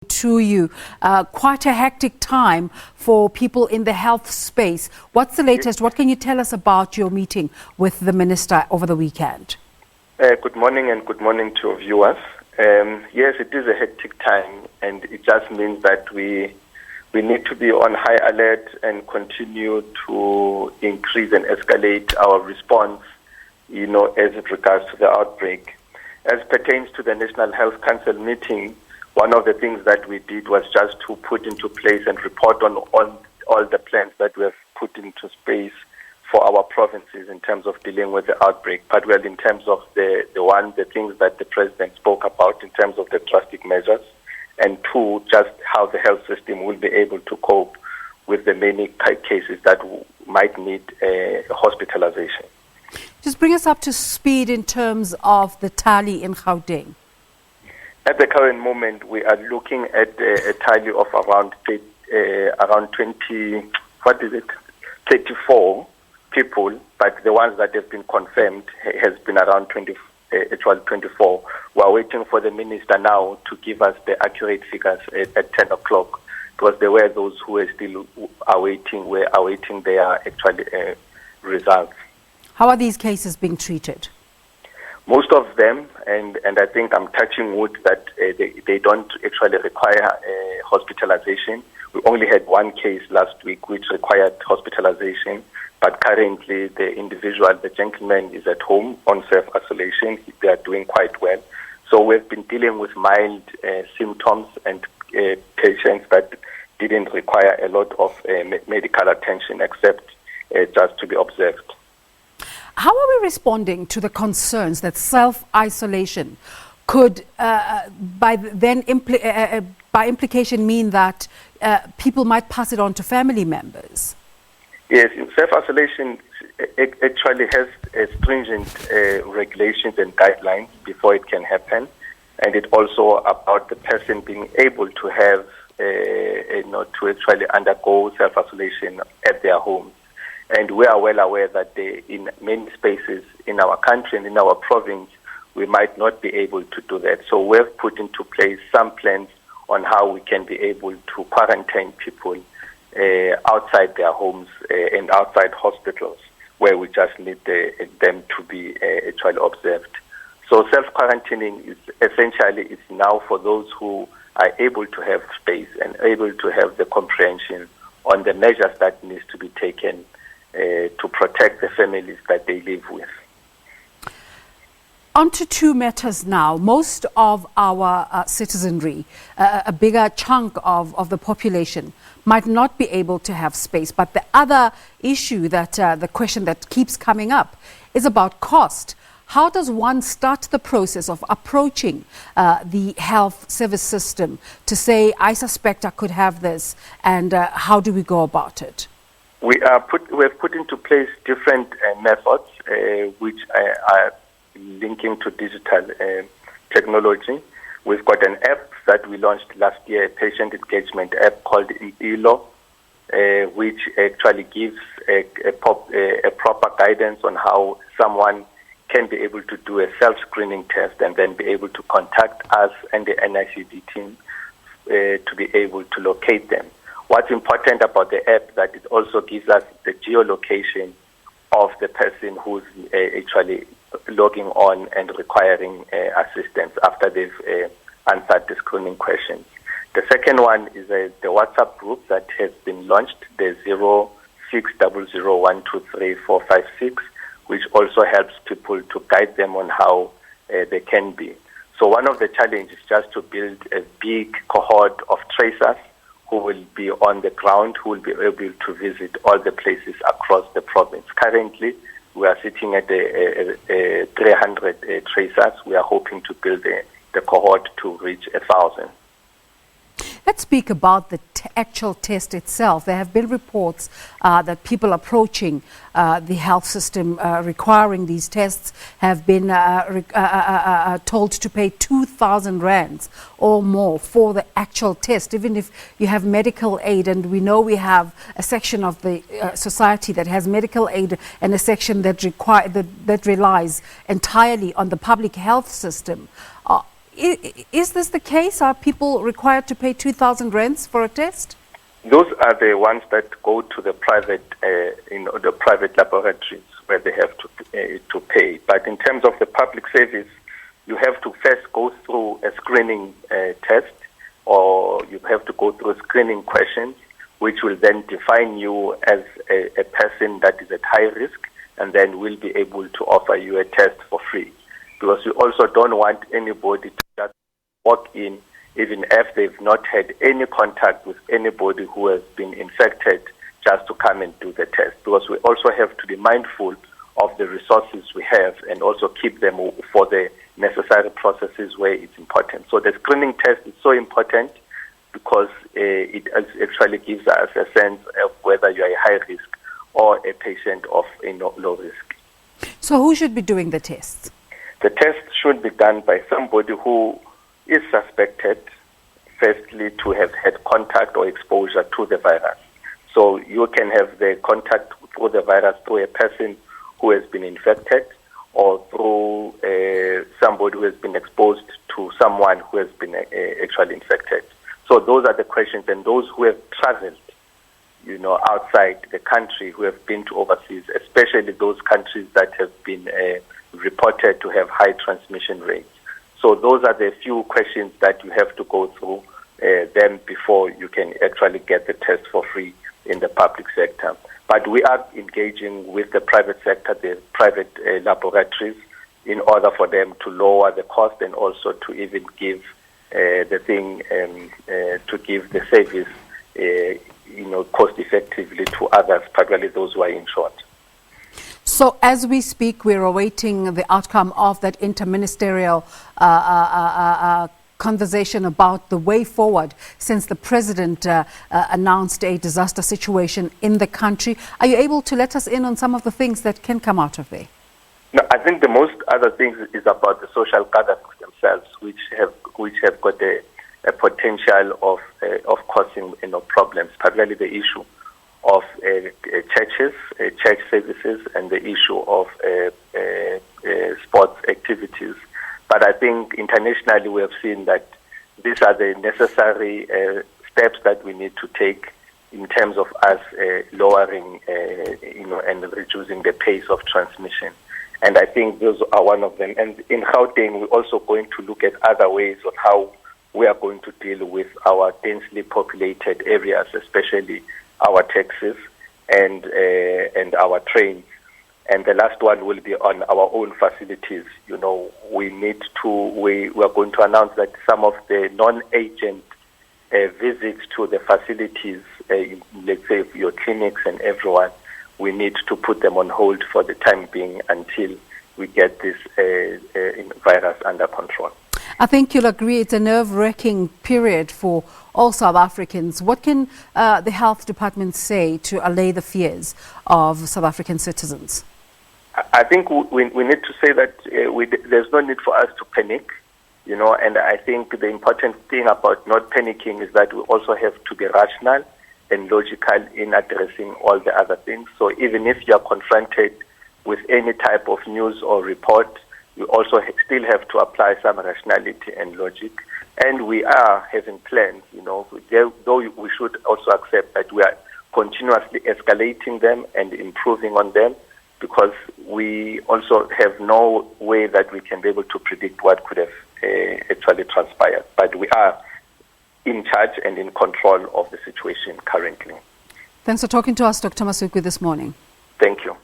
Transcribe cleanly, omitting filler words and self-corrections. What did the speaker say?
To you, quite a hectic time for people in the health space. What's the latest? What can you tell us about your meeting with the minister over the weekend? Good morning and good morning to your viewers. Yes, it is a hectic time, and it just means that we need to be on high alert and continue to increase and escalate our response, as it regards to the outbreak. As pertains to the National Health Council meeting, one of the things that we did was just to put into place and report on all the plans that we have put into space for our provinces in terms of dealing with the outbreak, but well in terms of the things that the President spoke about in terms of the drastic measures, and two, just how the health system will be able to cope with the many cases that might need hospitalization. Just bring us up to speed in terms of the tally in Gauteng. At the current moment, we are looking at a tally of around 34 people, but the ones that have been confirmed has been around 24. We are waiting for the minister now to give us the accurate figures at 10 o'clock, because there were those who were still awaiting their results. How are these cases being treated? Most of them, and I think I'm touching wood that they don't actually require hospitalization. We only had one case last week which required hospitalization, but currently the gentleman is at home on self-isolation. They are doing quite well. So we've been dealing with mild symptoms and patients that didn't require a lot of medical attention except just to be observed. How are we responding to the concerns that self-isolation could, by implication, mean that people might pass it on to family members? Yes, self-isolation actually has stringent regulations and guidelines before it can happen, and it's also about the person being able to have, to actually undergo self-isolation at their homes. And we are well aware that in many spaces in our country and in our province, we might not be able to do that. So we've put into place some plans on how we can be able to quarantine people outside their homes and outside hospitals, where we just need them to be actually observed. So self-quarantining is essentially now for those who are able to have space and able to have the comprehension on the measures that needs to be taken to protect the families that they live with. On to two matters now. Most of our citizenry, a bigger chunk of the population, might not be able to have space. But the other issue the question that keeps coming up is about cost. How does one start the process of approaching the health service system to say, I suspect I could have this, and how do we go about it? We have put into place different methods which are linking to digital technology. We've got an app that we launched last year, a patient engagement app called Impilo, which actually gives a proper guidance on how someone can be able to do a self-screening test and then be able to contact us and the NICD team to be able to locate them. What's important about the app that it also gives us the geolocation of the person who's actually logging on and requiring assistance after they've answered the screening questions. The second one is the WhatsApp group that has been launched, the 0600123456, which also helps people to guide them on how they can be. So one of the challenges is just to build a big cohort of tracers who will be on the ground, who will be able to visit all the places across the province. Currently, we are sitting at 300 tracers. We are hoping to build the cohort to reach 1,000. Let's speak about the actual test itself. There have been reports that people approaching the health system requiring these tests have been told to pay 2,000 rands or more for the actual test, even if you have medical aid. And we know we have a section of the society that has medical aid and a section that relies entirely on the public health system. Is this the case? Are people required to pay 2,000 rands for a test? Those are the ones that go to the private, the private laboratories where they have to pay. But in terms of the public service, you have to first go through a screening test, or you have to go through screening questions, which will then define you as a person that is at high risk, and then we'll be able to offer you a test for free. Because we also don't want anybody to just walk in, even if they've not had any contact with anybody who has been infected, just to come and do the test. Because we also have to be mindful of the resources we have and also keep them for the necessary processes where it's important. So the screening test is so important because it actually gives us a sense of whether you are a high risk or a patient of low risk. So who should be doing the tests? The test should be done by somebody who is suspected, firstly, to have had contact or exposure to the virus. So you can have the contact through the virus through a person who has been infected, or through somebody who has been exposed to someone who has been actually infected. So those are the questions, and those who have traveled, outside the country, who have been to overseas, especially those countries that have been reported to have high transmission rates. So those are the few questions that you have to go through them before you can actually get the test for free in the public sector. But we are engaging with the private sector, the private laboratories, in order for them to lower the cost and also to even give to give the service, cost effectively to others, particularly those who are insured. So as we speak, we're awaiting the outcome of that interministerial conversation about the way forward since the president announced a disaster situation in the country. Are you able to let us in on some of the things that can come out of there? No, I think the most other things is about the social gatherings themselves, which have got a potential of causing problems, particularly the issue of churches, church services, and the issue of sports activities. But I think internationally we have seen that these are the necessary steps that we need to take in terms of us lowering, and reducing the pace of transmission. And I think those are one of them. And in Gauteng, we're also going to look at other ways of how we are going to deal with our densely populated areas, especially our taxis and our trains. And the last one will be on our own facilities. We are going to announce that some of the non-agent visits to the facilities, let's say your clinics and everyone, we need to put them on hold for the time being until we get this virus under control. I think you'll agree it's a nerve-wracking period for all South Africans. What can the health department say to allay the fears of South African citizens? I think we need to say that there's no need for us to panic, and I think the important thing about not panicking is that we also have to be rational and logical in addressing all the other things. So even if you are confronted with any type of news or report, we also still have to apply some rationality and logic. And we are having plans, though we should also accept that we are continuously escalating them and improving on them, because we also have no way that we can be able to predict what could have actually transpired. But we are in charge and in control of the situation currently. Thanks for talking to us, Dr. Masuku, this morning. Thank you.